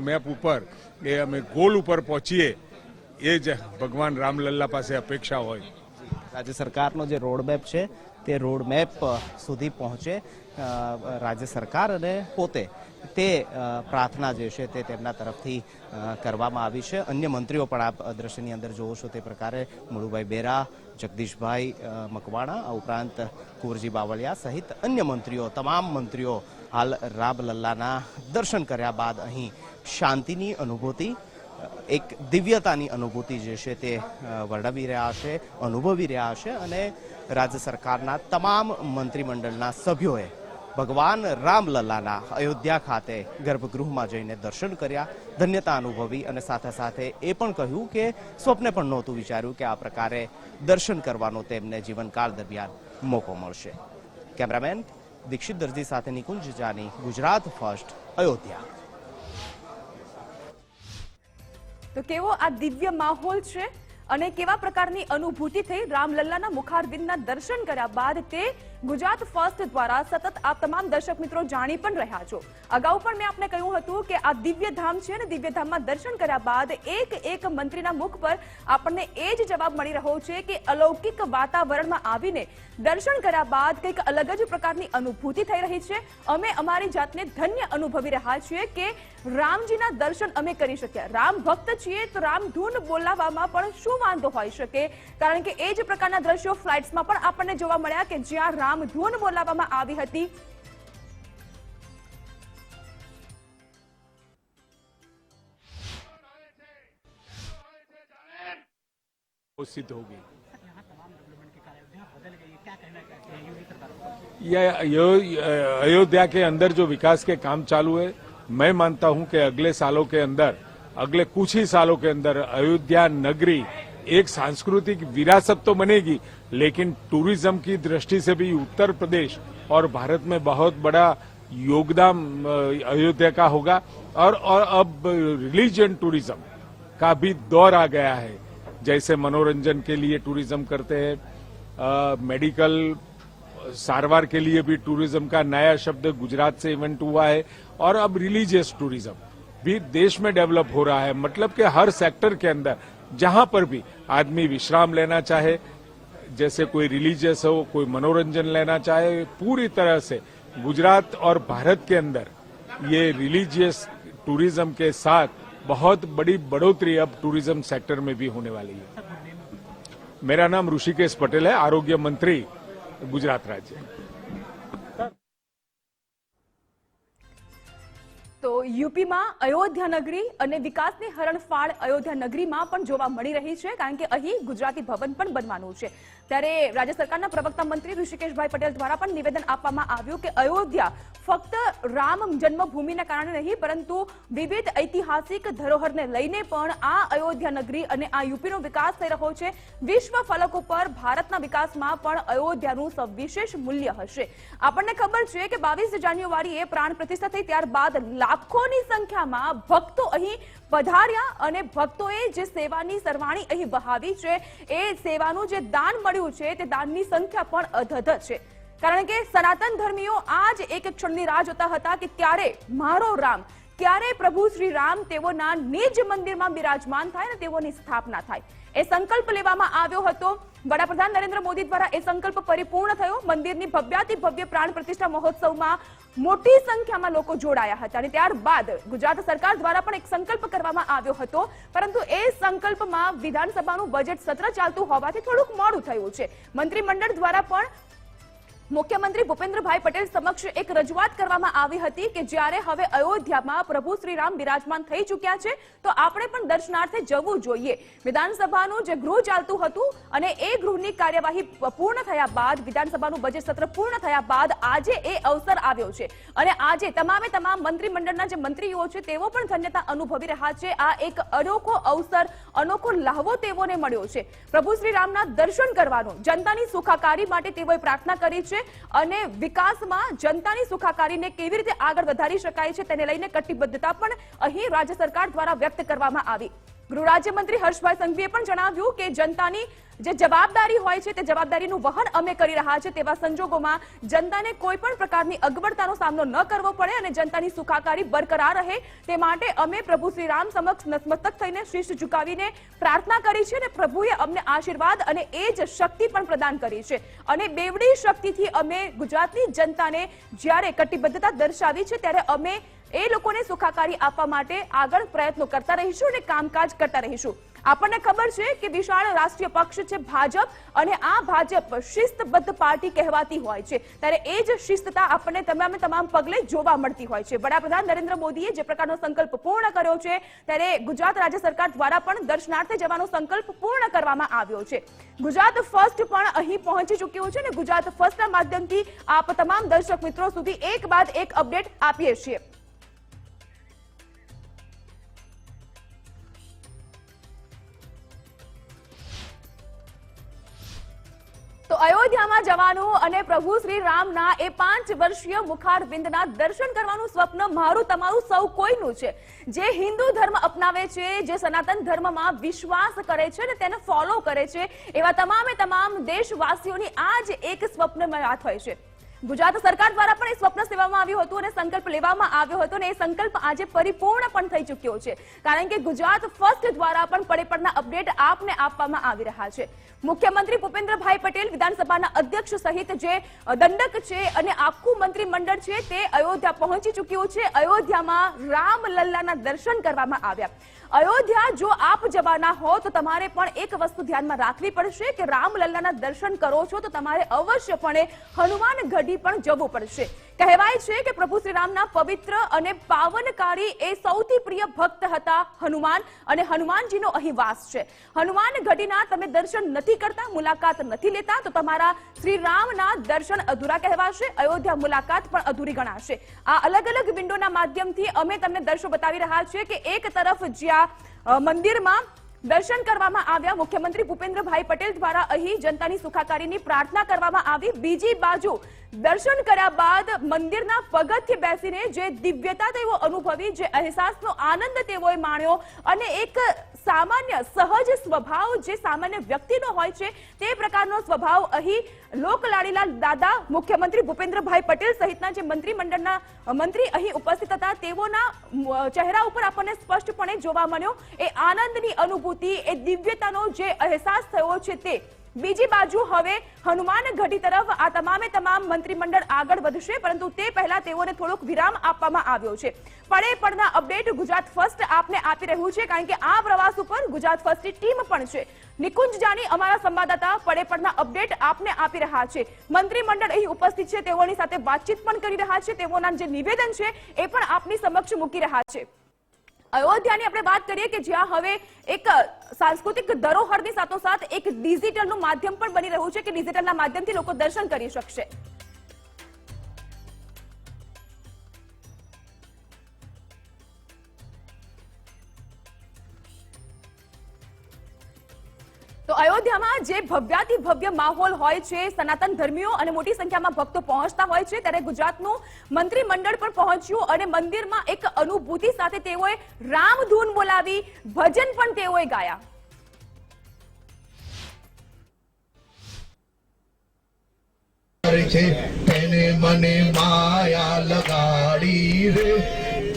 મેપ ઉપર એ અમે ગોલ ઉપર પહોંચીએ એ જ ભગવાન રામલલ્લા પાસે અપેક્ષા હોય. રાજ્ય સરકારનો જે રોડમેપ છે તે રોડમેપ સુધી પહોંચે રાજ્ય સરકાર અને પોતે તે પ્રાર્થના જે છે તે તેમના તરફથી કરવામાં આવી છે. અન્ય મંત્રીઓ પણ આપ દ્રશ્યની અંદર જોવો છો તે પ્રકારે મુળુભાઈ બેરા, જગદીશભાઈ મકવાણા, આ ઉપરાંત કુંવરજી બાવળિયા સહિત અન્ય મંત્રીઓ, તમામ મંત્રીઓ હાલ રામલલ્લાના દર્શન કર્યા બાદ અહીં શાંતિની અનુભૂતિ, એક દિવ્યતાની અનુભૂતિ જે છે તે વર્ણવી રહ્યા છે, અનુભવી રહ્યા છે અને રાજ્ય સરકારના તમામ મંત્રીમંડળના સભ્યોએ ભગવાન રામલલ્લાના અયોધ્યા ખાતે ગર્ભગૃહમાં જઈને દર્શન કર્યા, ધન્યતા અનુભવી અને સાથે સાથે એ પણ કહ્યું કે સ્વપ્ને પણ નહોતું વિચાર્યું કે આ પ્રકારે દર્શન કરવાનો તેમને જીવનકાળ દરમિયાન મોકો મળશે. કેમેરામેન દીક્ષિત દરજી સાથે નિકુંજ જાની, ગુજરાત ફર્સ્ટ, અયોધ્યા. તો કેવો આ દિવ્ય માહોલ છે અને કેવા પ્રકારની અનુભૂતિ થઈ રામલલ્લાના મુખારવિંદના દર્શન કર્યા બાદ તે ગુજરાત ફર્સ્ટ દ્વારા સતત આપ તમામ દર્શક મિત્રો જાણી પણ રહ્યા છો। અગાઉ પણ મેં આપને કહ્યું હતું કે આ દિવ્ય ધામ છે અને દિવ્ય ધામમાં દર્શન કર્યા બાદ એક મંત્રીના મુખ પર આપણને એ જ જવાબ મળી રહ્યો છે કે અલૌકિક વાતાવરણમાં આવીને દર્શન કર્યા બાદ કંઈક અલગ જ પ્રકારની અનુભૂતિ થઈ રહી છે। અમે અમારી જાતને ધન્ય અનુભવી રહ્યા છીએ કે રામજીના દર્શન અમે કરી શક્યા। રામ ભક્ત છીએ તો રામ ધૂન બોલાવવામાં પણ શું વાંધો હોઈ શકે, કારણ કે એ જ પ્રકારના દ્રશ્યો ફ્લાઇટ્સમાં પણ આપણને જોવા મળ્યા કે જ્યાં રામ ધૂન બોલાવવામાં આવી હતી। सिद्ध होगी। यह अयोध्या के अंदर जो विकास के काम चालू है, मैं मानता हूं कि अगले सालों के अंदर, अगले कुछ ही सालों के अंदर अयोध्या नगरी एक सांस्कृतिक विरासत तो बनेगी, लेकिन टूरिज्म की दृष्टि से भी उत्तर प्रदेश और भारत में बहुत बड़ा योगदान अयोध्या का होगा। और अब रिलीजियन टूरिज्म का भी दौर आ गया है। जैसे मनोरंजन के लिए टूरिज्म करते हैं, मेडिकल सारवार के लिए भी टूरिज्म का नया शब्द गुजरात से इवेंट हुआ है, और अब रिलीजियस टूरिज्म भी देश में डेवलप हो रहा है। मतलब कि हर सेक्टर के अंदर जहां पर भी आदमी विश्राम लेना चाहे, जैसे कोई रिलीजियस हो, कोई मनोरंजन लेना चाहे, पूरी तरह से गुजरात और भारत के अंदर ये रिलीजियस टूरिज्म के साथ बहुत बड़ी बढ़ोतरी अब टूरिज्म सेक्टर में भी होने वाली है। मेरा नाम ऋषिकेश पटेल है, आरोग्य मंत्री गुजरात राज्य। તો યુપીમાં અયોધ્યા નગરી અને વિકાસની હરણફાળ અયોધ્યા નગરીમાં પણ જોવા મળી રહી છે, કારણ કે અહીં ગુજરાતી ભવન પણ બનવાનું છે। ત્યારે રાજ્ય સરકારના પ્રવક્તા મંત્રી ઋષિકેશભાઈ પટેલ દ્વારા પણ નિવેદન આપવામાં આવ્યું કે અયોધ્યા ફક્ત રામ જન્મભૂમિના કારણે નહીં, પરંતુ વિવિધ ઐતિહાસિક ધરોહરને લઈને પણ આ અયોધ્યા નગરી અને આ યુપીનો વિકાસ થઈ રહ્યો છે। વિશ્વ ફલકો પર ભારતના વિકાસમાં પણ અયોધ્યાનું સવિશેષ મૂલ્ય હશે। આપણને ખબર છે કે 22 જાન્યુઆરીએ પ્રાણ પ્રતિષ્ઠા થઈ ત્યારબાદ લાખોની સંખ્યામાં ભક્તો અહીં પધાર્યા અને ભક્તોએ જે સેવાની સરવાણી અહીં વહાવી છે, એ સેવાનું જે દાન મળ્યું છે તે દાનની સંખ્યા પણ અધધ છે। કારણ કે સનાતન ધર્મીઓ આ જ એક ક્ષણની રાહ જોતા હતા કે ક્યારે મારો રામ, ક્યારે પ્રભુ શ્રી રામ તેઓના નિજ મંદિરમાં બિરાજમાન થાય અને તેઓની સ્થાપના થાય। એ સંકલ્પ લેવામાં આવ્યો હતો। વડાપ્રધાન નરેન્દ્ર મોદી દ્વારા એ સંકલ્પ પરિપૂર્ણ થયો। મંદિરની ભવ્યાતિ ભવ્ય પ્રાણ પ્રતિષ્ઠા મહોત્સવમાં મોટી સંખ્યામાં લોકો જોડાયા હતા અને ત્યારબાદ ગુજરાત સરકાર દ્વારા પણ એક સંકલ્પ કરવામાં આવ્યો હતો, પરંતુ એ સંકલ્પમાં વિધાનસભાનું બજેટ સત્ર ચાલતું હોવાથી થોડુંક મોડું થયું છે। મંત્રીમંડળ દ્વારા પણ મુખ્યમંત્રી ભૂપેન્દ્રભાઈ પટેલ સમક્ષ એક રજૂઆત કરવામાં આવી હતી કે જ્યારે હવે અયોધ્યામાં પ્રભુ શ્રીરામ બિરાજમાન થઈ ચૂક્યા છે તો આપણે પણ દર્શનાર્થે જવું જોઈએ। વિધાનસભાનું જે ગૃહ ચાલતું હતું અને એ ગૃહની કાર્યવાહી પૂર્ણ થયા બાદ, વિધાનસભાનું બજેટ સત્ર પૂર્ણ થયા બાદ આજે એ અવસર આવ્યો છે અને આજે તમામે તમામ મંત્રીમંડળના જે મંત્રીઓ છે તેઓ પણ ધન્યતા અનુભવી રહ્યા છે। આ એક અનોખો અવસર, અનોખો લાહવો તેઓને મળ્યો છે પ્રભુ શ્રીરામના દર્શન કરવાનો। જનતાની સુખાકારી માટે તેઓએ પ્રાર્થના કરી છે અને વિકાસમાં જનતાની સુખાકારીને કેવી રીતે આગળ વધારી શકાય છે તેને લઈને કટિબદ્ધતા પણ અહીં રાજ્ય સરકાર દ્વારા વ્યક્ત કરવામાં આવી। ગૃહ રાજ્યમંત્રી હર્ષભાઈ સંઘવીએ પણ જણાવ્યું કે જનતાની જે જવાબદારી હોય છે તે જવાબદારીનું વહન અમે કરી રહ્યા છે। તેવા સંજોગોમાં જનતાને કોઈ પણ પ્રકારની અગવડતાનો સામનો ન કરવો પડે અને જનતાની સુખાકારી બરકરાર રહે તે માટે અમે પ્રભુ શ્રી રામ સમક્ષ નતમસ્તક થઈને શીશ ઝુકાવીને પ્રાર્થના કરી છે અને પ્રભુએ અમને આશીર્વાદ અને એ જ શક્તિ પણ પ્રદાન કરી છે અને બેવડી શક્તિથી અમે ગુજરાતની જનતાને જ્યારે કટિબદ્ધતા દર્શાવી છે ત્યારે અમે એ લોકોને સુખાકારી આપવા માટે આગળ પ્રયત્નો કરતા રહીશું અને કામકાજ કરતા રહીશું। આપણને ખબર છે કે વિશાળ રાષ્ટ્રીય પક્ષ છે ભાજપ અને આ ભાજપ શિસ્તબદ્ધ પાર્ટી કહેવાતી હોય છે, ત્યારે એ જ શિસ્તતા આપણને તમામ પગલે જોવા મળતી હોય છે। વડાપ્રધાન નરેન્દ્ર મોદીએ જે પ્રકારનો સંકલ્પ પૂર્ણ કર્યો છે ત્યારે ગુજરાત રાજ્ય સરકાર દ્વારા પણ દર્શનાર્થે જવાનો સંકલ્પ પૂર્ણ કરવામાં આવ્યો છે। ગુજરાત ફર્સ્ટ પણ અહીં પહોંચી ચૂક્યું છે અને ગુજરાત ફર્સ્ટના માધ્યમથી આપ તમામ દર્શક મિત્રો સુધી એક બાદ એક અપડેટ આપીએ છીએ। તો તો અયોધ્યામાં જવાનું અને પ્રભુ શ્રી રામના એ 5 વર્ષીય મુખારવિંદના દર્શન કરવાનું સ્વપ્ન મારું તમારું સૌ કોઈનું છે. જે હિન્દુ ધર્મ અપનાવે છે, જે સનાતન ધર્મમાં વિશ્વાસ કરે છે અને તેને ફોલો કરે છે, એવા તમામે તમામ દેશવાસીઓની આ જ એક સ્વપ્નમય વાત હોય છે. ગુજરાત સરકાર દ્વારા પણ એ સ્વપ્ન સેવામાં આવ્યું હતું અને સંકલ્પ લેવામાં આવ્યો હતો અને એ સંકલ્પ આજે પરિપૂર્ણ પણ થઈ ચૂક્યો છે. કારણ કે ગુજરાત ફર્સ્ટ દ્વારા પણ પડે અપડેટ આપને આપવામાં આવી રહ્યા છે. મુખ્યમંત્રી ભૂપેન્દ્રભાઈ પટેલ, વિધાનસભાના અધ્યક્ષ સહિત જે દંડક છે અને આખું મંત્રીમંડળ છે તે અયોધ્યા પહોંચી ચૂક્યું છે. અયોધ્યામાં રામલલ્લાના દર્શન કરવામાં આવ્યા. અયોધ્યા જો આપ જવાના હો તો તમારે પણ એક વસ્તુ ધ્યાનમાં રાખવી પડશે કે રામલલ્લાના દર્શન કરો છો તો તમારે અવશ્યપણે હનુમાન ગઢી પણ જવું પડશે. કહેવાય છે કે પ્રભુ શ્રી રામના પવિત્ર અને પાવનકારી એ સૌથી પ્રિય ભક્ત હતા હનુમાન, અને હનુમાનજીનો અહીં વાસ છે. હનુમાન ગઢીના તમે દર્શન નથી કરતા, મુલાકાત નથી લેતા તો તમારા શ્રી રામના દર્શન અધૂરા કહેવાશે. અયોધ્યા મુલાકાત પણ અધૂરી ગણાશે. આ અલગ અલગ વિન્ડોના માધ્યમથી અમે તમને દર્શો બતાવી રહ્યા છીએ કે એક તરફ જ્યાં મંદિરમાં દર્શન કરવામાં આવ્યા, મુખ્યમંત્રી ભૂપેન્દ્રભાઈ પટેલ દ્વારા અહીં જનતાની સુખાકારીની પ્રાર્થના કરવામાં આવી. બીજી બાજુ દર્શન કર્યા બાદ મંદિરના પગથિયે બેસીને જે દિવ્યતા તેઓ અનુભવી, જે અહેસાસનો આનંદ તેઓએ માણ્યો અને એક સામાન્ય સહજ સ્વભાવ જે સામાન્ય વ્યક્તિનો હોય છે તે પ્રકારનો સ્વભાવ અહીં લોકલાડીલા દાદા મુખ્યમંત્રી ભૂપેન્દ્રભાઈ પટેલ સહિતના જે મંત્રીમંડળના મંત્રી અહીં ઉપસ્થિત હતા તેઓના ચહેરા ઉપર આપણને સ્પષ્ટપણે જોવા મળ્યો. એ આનંદની અનુભૂતિ, એ દિવ્યતાનો જે અહેસાસ થયો છે તે. બીજી બાજુ હવે હનુમાન ગઢી તરફ આ તમામે તમામ મંત્રીમંડળ આગળ વધશે, પરંતુ તે પહેલા તેઓને થોડોક વિરામ આપવામાં આવ્યો છે. પડના અપડેટ ગુજરાત ફર્સ્ટ આપને આપી રહ્યું છે, કારણ કે આ પ્રવાસ ઉપર ગુજરાત ફર્સ્ટની ટીમ પણ છે. નિકુંજ જાની અમારા સંવાદદાતા પડના અપડેટ આપને આપી રહ્યા છે. મંત્રીમંડળ અહીં ઉપસ્થિત છે, તેઓની સાથે વાતચીત પણ કરી રહ્યા છે, તેઓના જે નિવેદન છે એ પણ આપની સમક્ષ મૂકી રહ્યા છે. અયોધ્યાની આપણે વાત કરીએ કે જ્યાં હવે એક સાંસ્કૃતિક ધરોહરની સાથોસાથ એક ડિજિટલનું માધ્યમ પણ બની રહ્યું છે કે ડિજિટલના માધ્યમથી લોકો દર્શન કરી શકશે. તો અયોધ્યામાં જે ભવ્યાતિ ભવ્ય માહોલ હોય છે, સનાતન ધર્મીઓ અને મોટી સંખ્યામાં ભક્તો પહોંચતા હોય છે, ત્યારે ગુજરાતનું મંત્રીમંડળ પણ પહોંચ્યું અને મંદિરમાં એક અનુભૂતિ સાથે તેઓએ રામધૂન બોલાવી, ભજન પણ તેઓએ ગાયા. તેને મને માયા લગાડી રે,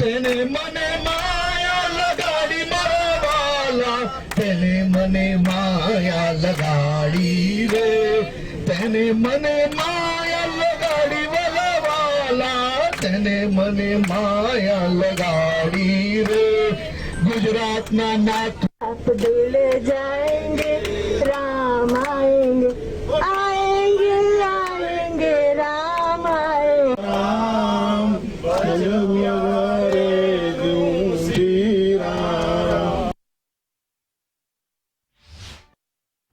તેને મને માયા લગાડી મારા વાલા, તેને મને માયા લગાડી રે, તેને મને માયા લગાડી વાલા વાલા, તેને મને માયા લગાડી રે. ગુજરાતના નાથ आप दिले जाएंगे, राम आएंगे, आएंगे आएंगे, राम आएंगे. રામ રે શ્રી રામ.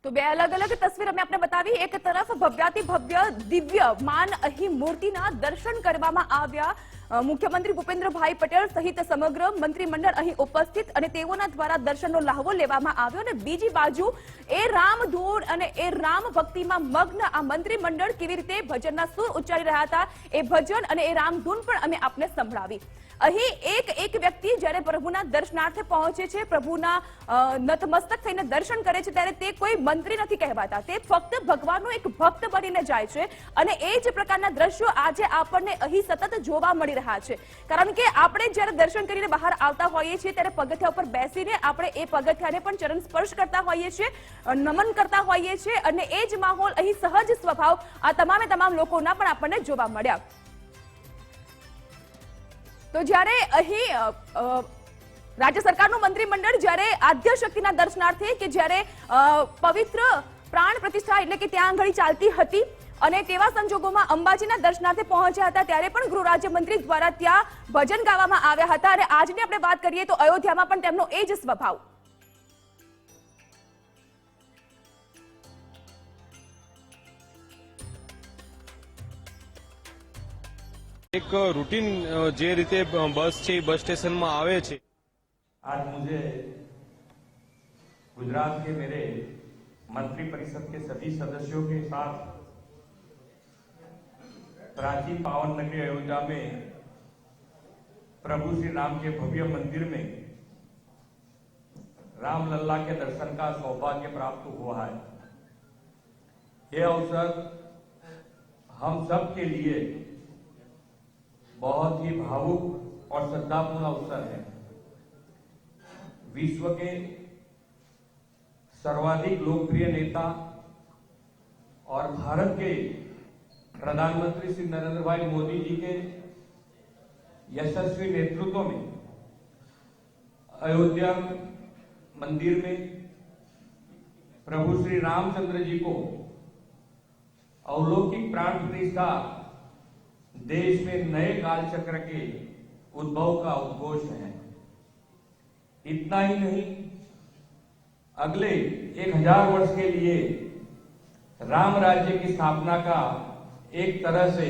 તો બે અલગ અલગ તસવીર અમે આપને બતાવી. એક તરફ ભવ્યાતિ ભવ્ય દિવ્ય માન અહીં મૂર્તિના દર્શન કરવામાં આવ્યા. મુખ્યમંત્રી ભૂપેન્દ્રભાઈ પટેલ સહિત સમગ્ર મંત્રીમંડળ અહીં ઉપસ્થિત અને તેઓના દ્વારા દર્શનનો લહાવો લેવામાં આવ્યો. અને બીજી બાજુ એ રામધૂન અને એ રામ ભક્તિમાં મગ્ન આ મંત્રીમંડળ કેવી રીતે ભજનના સુર ઉચ્ચારી રહ્યા હતા, એ ભજન અને એ રામધૂન પણ અમે આપને સંભળાવી. અહીં એક વ્યક્તિ જ્યારે પ્રભુના દર્શનાર્થે પહોંચે છે, પ્રભુના નતમસ્તક થઈને દર્શન કરે છે, ત્યારે તે કોઈ મંત્રી નથી કહેવાતા, તે ફક્ત ભગવાનનો એક ભક્ત બનીને જાય છે. અને એ જ પ્રકારના દ્રશ્યો આજે આપણને અહીં સતત જોવા મળી રહ્યા છે. કારણ કે આપણે જ્યારે દર્શન કરીને બહાર આવતા હોઈએ છીએ ત્યારે પગથિયા ઉપર બેસીને આપણે એ પગથિયાને પણ ચરણ સ્પર્શ કરતા હોઈએ છીએ, નમન કરતા હોઈએ છીએ, અને એ જ માહોલ અહીં સહજ સ્વભાવ આ તમામે તમામ લોકોના પણ આપણને જોવા મળ્યા. તો જ્યારે અહીં રાજ્ય સરકારનું મંત્રીમંડળ જ્યારે આદ્ય શક્તિના દર્શનાર્થે કે જ્યારે પવિત્ર પ્રાણ પ્રતિષ્ઠા એટલે કે ત્યાં આગળ ચાલતી હતી અને તેવા સંજોગોમાં અંબાજીના દર્શનાર્થે પહોંચ્યા હતા, ત્યારે પણ ગૃહ રાજ્યમંત્રી દ્વારા ત્યાં ભજન ગાવામાં આવ્યા હતા. અને આજની આપણે વાત કરીએ તો અયોધ્યામાં પણ તેમનો એ જ સ્વભાવ. एक रूटीन जे रीते बस છે बस स्टेशन में आवे છે. आज मुझे गुजरात के मेरे मंत्री परिषद के सभी सदस्यों के साथ प्राचीन पावन नगरी अयोध्या में प्रभु श्री राम के भव्य मंदिर में रामलला के दर्शन का सौभाग्य प्राप्त हुआ है। यह अवसर हम सब के लिए बहुत ही भावुक और श्रद्धापूर्ण अवसर है। विश्व के सर्वाधिक लोकप्रिय नेता और भारत के प्रधानमंत्री श्री नरेंद्र भाई मोदी जी के यशस्वी नेतृत्व में अयोध्या मंदिर में प्रभु श्री रामचंद्र जी को अलौकिक प्राण प्रतिष्ठा देश में नए काल चक्र के उद्भव का उद्घोष है। इतना ही नहीं, अगले 1000 वर्ष के लिए राम राज्य की स्थापना का एक तरह से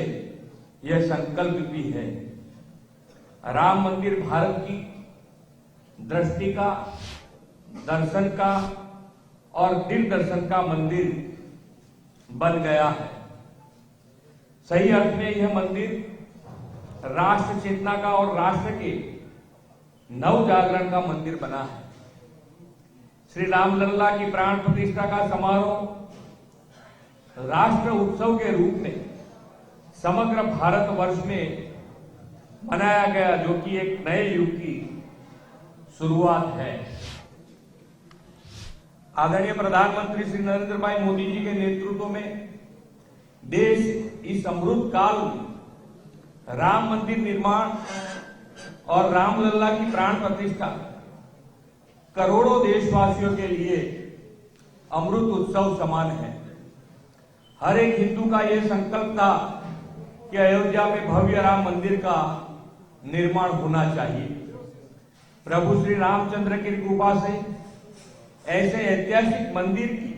यह संकल्प भी है। राम मंदिर भारत की दृष्टि का, दर्शन का और दिल दर्शन का मंदिर बन गया है। सही अर्थ में यह मंदिर राष्ट्र चेतना का और राष्ट्र के नव जागरण का मंदिर बना है। श्री रामलला की प्राण प्रतिष्ठा का समारोह राष्ट्र उत्सव के रूप में समग्र भारतवर्ष में मनाया गया, जो कि एक नए युग की शुरुआत है। आदरणीय प्रधानमंत्री श्री नरेंद्र भाई मोदी जी के नेतृत्व में देश इस अमृत काल में राम मंदिर निर्माण और रामलला की प्राण प्रतिष्ठा करोड़ों देशवासियों के लिए अमृत उत्सव समान है। हर एक हिंदू का यह संकल्प था कि अयोध्या में भव्य राम मंदिर का निर्माण होना चाहिए। प्रभु श्री रामचंद्र की कृपा से ऐसे ऐतिहासिक मंदिर की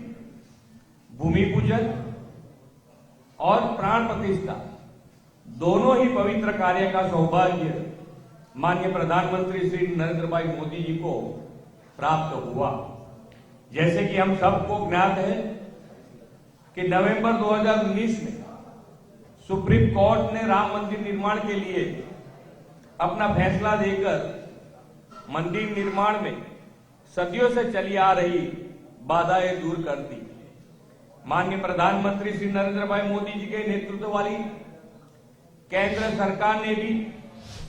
भूमि पूजन और प्राण प्रतिष्ठा दोनों ही पवित्र कार्य का सौभाग्य माननीय प्रधानमंत्री श्री नरेंद्र भाई मोदी जी को प्राप्त हुआ। जैसे कि हम सबको ज्ञात है कि नवंबर 2019 में सुप्रीम कोर्ट ने राम मंदिर निर्माण के लिए अपना फैसला देकर मंदिर निर्माण में सदियों से चली आ रही बाधाएं दूर कर दी। माननीय प्रधानमंत्री श्री नरेंद्र भाई मोदी जी के नेतृत्व वाली केंद्र सरकार ने भी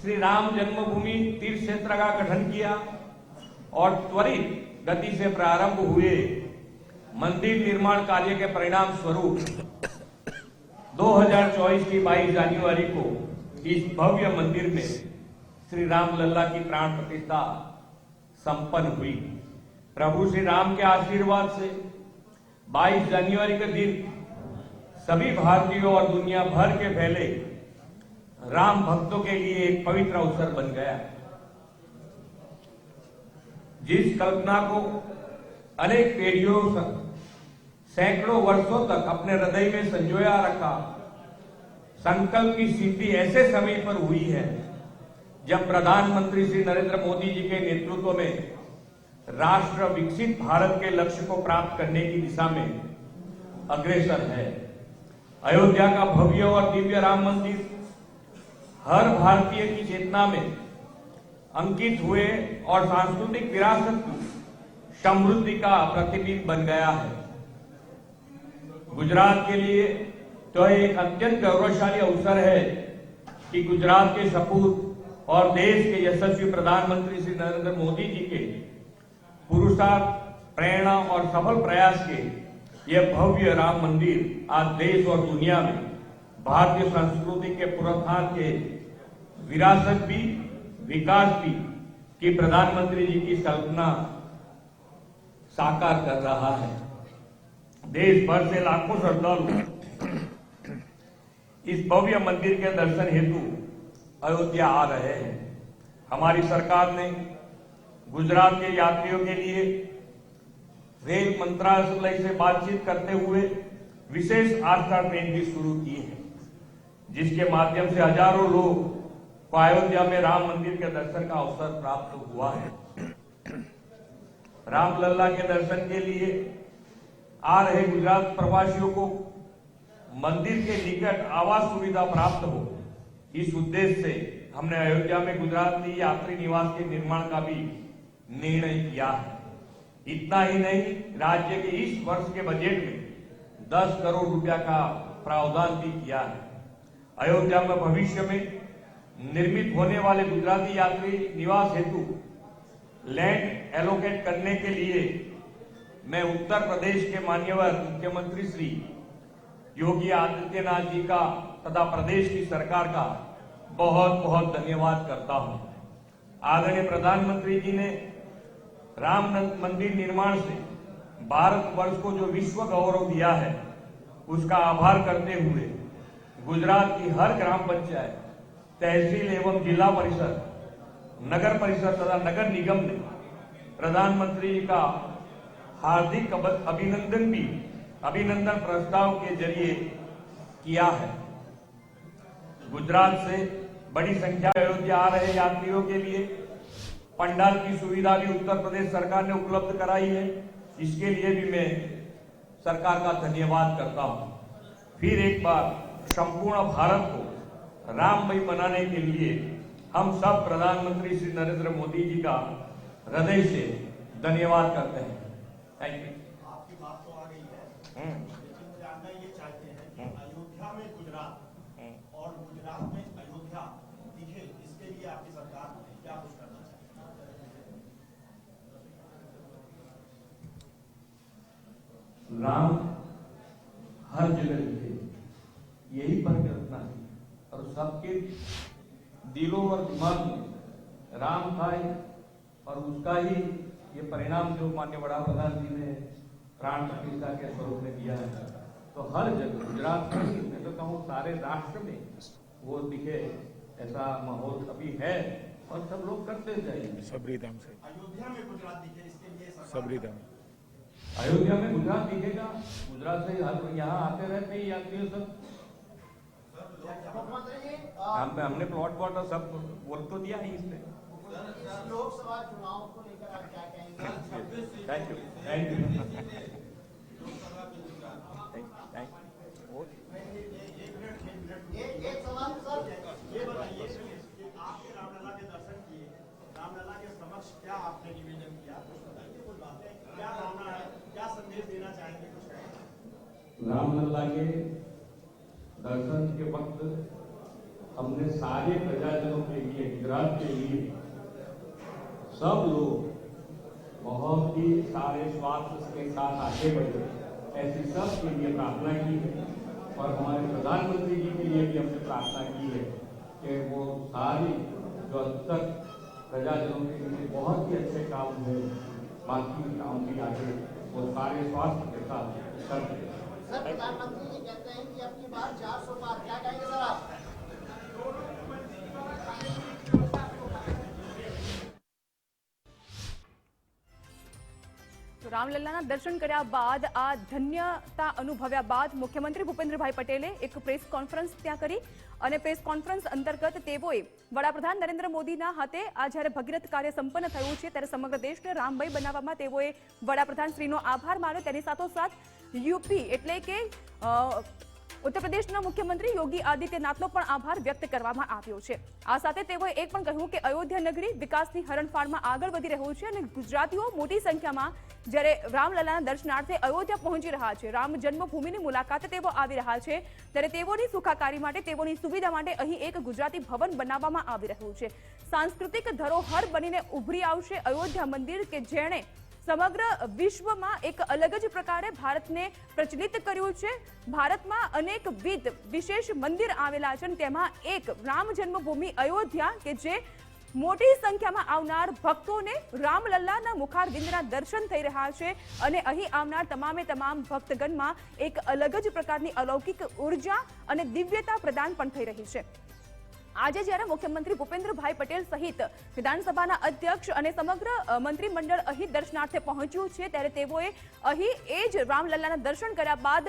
श्री राम जन्मभूमि तीर्थ क्षेत्र का गठन किया और त्वरित गति से प्रारंभ हुए मंदिर निर्माण कार्य के परिणाम स्वरूप 2024 की 22 जनवरी को इस भव्य मंदिर में श्री रामलला की प्राण प्रतिष्ठा संपन्न हुई। प्रभु श्री राम के आशीर्वाद से 22 जनवरी के दिन सभी भारतीयों और दुनिया भर के फैले राम भक्तों के लिए एक पवित्र अवसर बन गया। जिस कल्पना को अनेक पीढ़ियों सैकड़ों वर्षों तक अपने हृदय में संजोया रखा, संकल्प की सिद्धि ऐसे समय पर हुई है जब प्रधानमंत्री श्री नरेंद्र मोदी जी के नेतृत्व में राष्ट्र विकसित भारत के लक्ष्य को प्राप्त करने की दिशा में अग्रसर है। अयोध्या का भव्य और दिव्य राम मंदिर हर भारतीय की चेतना में अंकित हुए और सांस्कृतिक विरासत की समृद्धि का प्रतिबिंब बन गया है। गुजरात के लिए तो एक अत्यंत गौरवशाली अवसर है कि गुजरात के सपूत और देश के यशस्वी प्रधानमंत्री श्री नरेंद्र मोदी जी के पुरुषार्थ, प्रेरणा और सफल प्रयास के यह भव्य राम मंदिर आज देश और दुनिया में भारतीय संस्कृति के पुनरुत्थान के विरासत भी, विकास भी की प्रधानमंत्री जी की कल्पना साकार कर रहा है। देश भर से लाखों श्रद्धालु इस भव्य मंदिर के दर्शन हेतु अयोध्या आ रहे हैं। हमारी सरकार ने गुजरात के यात्रियों के लिए रेल मंत्रालय से बातचीत करते हुए विशेष आस्था ट्रेन भी शुरू की है, जिसके माध्यम से हजारों लोग को अयोध्या में राम मंदिर के दर्शन का अवसर प्राप्त हुआ है। रामलला के दर्शन के लिए आ रहे गुजरात प्रवासियों को मंदिर के निकट आवास सुविधा प्राप्त हो, इस उद्देश्य से हमने अयोध्या में गुजराती यात्री निवास के निर्माण का भी निर्णय किया है। इतना ही नहीं, राज्य के इस वर्ष के बजट में 10 करोड़ रुपया का प्रावधान भी किया है। अयोध्या में भविष्य में निर्मित होने वाले गुजराती यात्री निवास हेतु लैंड एलोकेट करने के लिए मैं उत्तर प्रदेश के माननीय मुख्यमंत्री श्री योगी आदित्यनाथ जी का तथा प्रदेश की सरकार का बहुत बहुत धन्यवाद करता हूं। आदरणीय प्रधानमंत्री जी ने राम मंदिर निर्माण से भारतवर्ष को जो विश्व गौरव दिया है, उसका आभार करते हुए गुजरात की हर ग्राम पंचायत, तहसील एवं जिला परिषद, नगर परिषद तथा नगर निगम ने प्रधानमंत्री जी का हार्दिक अभिनंदन प्रस्ताव के जरिए किया है। गुजरात से बड़ी संख्या में अयोध्या आ रहे यात्रियों के लिए पंडाल की सुविधा भी उत्तर प्रदेश सरकार ने उपलब्ध कराई है। इसके लिए भी मैं सरकार का धन्यवाद करता हूं। फिर एक बार संपूर्ण भारत को राममय बनाने के लिए हम सब प्रधानमंत्री श्री नरेंद्र मोदी जी का हृदय से धन्यवाद करते हैं। Thank you. आपकी बात तो आ गई है, लेकिन जानना ये चाहते हैं कि अयोध्या में गुजरात और गुजरात में अयोध्या दिखे, इसके लिए आपकी सरकार क्या कुछ करना चाहती है? राम हर जगह दिखे, यही परिकल्पना है और सबके दिलों और दिमाग में राम था और उसका ही ये परिणाम जो माननीय वड़ा प्रधान जी ने प्राण प्रतिष्ठा के स्वरूप में दिया है, तो हर जगह गुजरात में, मैं तो कहूँ सारे राष्ट्र में वो दिखे, ऐसा माहौल अभी है और सब लोग करते जाएंगे। सबरीधाम से अयोध्या में गुजरात दिखे, इसके लिए सबरीधाम अयोध्या में गुजरात दिखेगा। गुजरात से यहाँ आते रहते हैं यात्रियों सब। हमने प्लॉट और सब बोल तो दिया है इसमें। लोकसभा चुनाव को लेकर आप क्या कहेंगे? Thank you, thank you. एक सवाल सर, ये बताइए कि आपने रामलला के दर्शन किए, रामलला के समक्ष क्या आपने निवेदन किया? कुछ बताइए, कुछ बातें, क्या भावना है, क्या संदेश देना चाहेंगे, कुछ कहें? रामलला के दर्शन के वक्त हमने सारे प्रजाजनों के लिए, गुजरात के लिए सब लोग बहुत ही सारे स्वास्थ्य के साथ आगे बढ़े, ऐसी सब के लिए प्रार्थना की है और हमारे प्रधानमंत्री जी के लिए भी हमने प्रार्थना की है कि वो सारी जो अब तक प्रजाजनों के लिए बहुत ही अच्छे काम हुए, बाकी काम भी आगे वो सारे स्वास्थ्य के साथ करते हैं। सर, प्रधानमंत्री जी कहते हैं कि अपनी बार 400 पार, क्या कहेंगे सर आप? તો રામલલ્લાના દર્શન કર્યા બાદ આ ધન્યતા અનુભવ્યા બાદ મુખ્યમંત્રી ભૂપેન્દ્રભાઈ પટેલે એક પ્રેસ કોન્ફરન્સ ત્યાં કરી અને પ્રેસ કોન્ફરન્સ અંતર્ગત તેઓએ વડાપ્રધાન નરેન્દ્ર મોદીના હાથે આ જ્યારે ભગીરથ કાર્ય સંપન્ન થયું છે ત્યારે સમગ્ર દેશને રામમય બનાવવામાં તેઓએ વડાપ્રધાન શ્રીનો આભાર માન્યો। તેની સાથોસાથ યુપી એટલે કે उत्तर प्रदेशના મુખ્યમંત્રી યોગી આદિત્યનાથનો પણ આભાર વ્યક્ત કરવામાં આવ્યો છે। આ સાથે તેઓએ એક પણ કહ્યું કે અયોધ્યા નગરી વિકાસની હરણફાળમાં આગળ વધી રહ્યું છે અને ગુજરાતીઓ મોટી સંખ્યામાં જ્યારે રામલલ્લાના દર્શનાર્થે અયોધ્યા પહોંચી રહ્યા છે, રામ જન્મભૂમિની મુલાકાતે તેઓ આવી રહ્યા છે, ત્યારે તેઓની સુખાકારી માટે, તેઓની સુવિધા માટે અહીં એક ગુજરાતી ભવન બનાવવામાં આવી રહ્યું છે। સાંસ્કૃતિક ધરોહર બનીને ઉભરી આવશે અયોધ્યા મંદિર કે જેણે સમગ્ર વિશ્વમાં એક અલગ જ પ્રકારે ભારતને પ્રચલિત કર્યું છે। ભારતમાં અનેકવિધ વિશેષ મંદિર આવેલા છે અને તેમાં એક રામ જન્મભૂમિ અયોધ્યા કે જે મોટી સંખ્યામાં આવનાર ભક્તોને રામલલ્લાના મુખારવિંદના દર્શન થઈ રહ્યા છે અને અહીં આવનાર તમામે તમામ ભક્તગણમાં એક અલગ જ પ્રકારની અલૌકિક ઉર્જા અને દિવ્યતા પ્રદાન પણ થઈ રહી છે। આજે જ્યારે મુખ્યમંત્રી ભૂપેન્દ્રભાઈ પટેલ સહિત વિધાનસભાના અધ્યક્ષ અને સમગ્ર મંત્રીમંડળ અહીં દર્શનાર્થે પહોંચ્યું છે ત્યારે તેઓએ અહીં એ જ રામલલ્લાના દર્શન કર્યા બાદ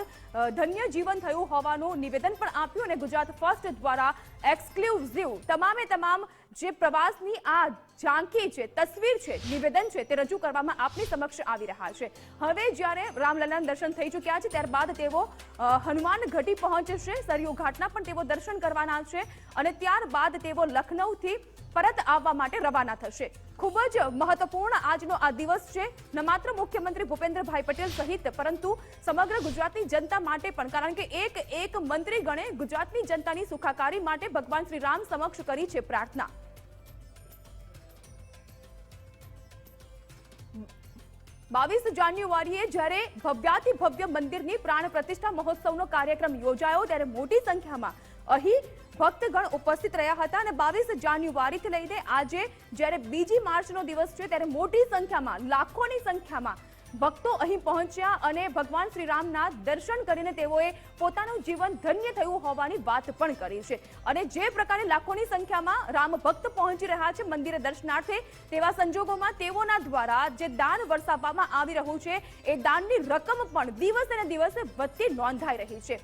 ધન્ય જીવન થયું હોવાનું નિવેદન પણ આપ્યું અને ગુજરાત ફર્સ્ટ દ્વારા એક્સક્લુઝિવ તમામે તમામ જે પ્રવાસની આ ઝાંખી છે, તસવીર છે, નિવેદન છે, તે રજૂ કરવામાં આપની સમક્ષ આવી રહ્યા છે. હવે જ્યારે રામલલ્લાના દર્શન થઈ ચૂક્યા છે, ત્યારબાદ તેઓ હનુમાન ઘાટી પહોંચશે, સરયુ ઘાટના પણ તેઓ દર્શન કરવાના છે અને ત્યારબાદ તેઓ લખનૌથી પરત આવવા માટે રવાના થશે. ખૂબ જ મહત્વપૂર્ણ આજનો આ દિવસ છે, ન માત્ર મુખ્યમંત્રી ભૂપેન્દ્રભાઈ પટેલ સહિત પરંતુ સમગ્ર ગુજરાતની જનતા માટે પણ, કારણ કે એક મંત્રીગણે ગુજરાતની જનતાની સુખાકારી માટે ભગવાન શ્રી રામ સમક્ષ કરી છે પ્રાર્થના. 22 જાન્યુઆરીએ જ્યારે ભવ્યાતિ ભવ્ય મંદિરની પ્રાણ પ્રતિષ્ઠા મહોત્સવનો કાર્યક્રમ યોજાયો ત્યારે મોટી સંખ્યામાં અહીં ભક્તગણ ઉપસ્થિત રહ્યા હતા અને 22 જાન્યુઆરીથી લઈને આજે જ્યારે 2 માર્ચનો દિવસ છે ત્યારે મોટી સંખ્યામાં, લાખોની સંખ્યામાં ભક્તો અહીં પહોંચ્યા અને ભગવાન શ્રી રામના દર્શન કરીને તેઓએ પોતાનું જીવન ધન્ય થયું હોવાની વાત પણ કરી છે. અને જે પ્રકારે લાખોની સંખ્યામાં રામ ભક્ત પહોંચી રહ્યા છે મંદિરે દર્શનાર્થે, તેવા સંજોગોમાં તેઓના દ્વારા જે દાન વરસાવવામાં આવી રહ્યું છે એ દાનની રકમ પણ દિવસે ને દિવસે વધતી નોંધાઈ રહી છે.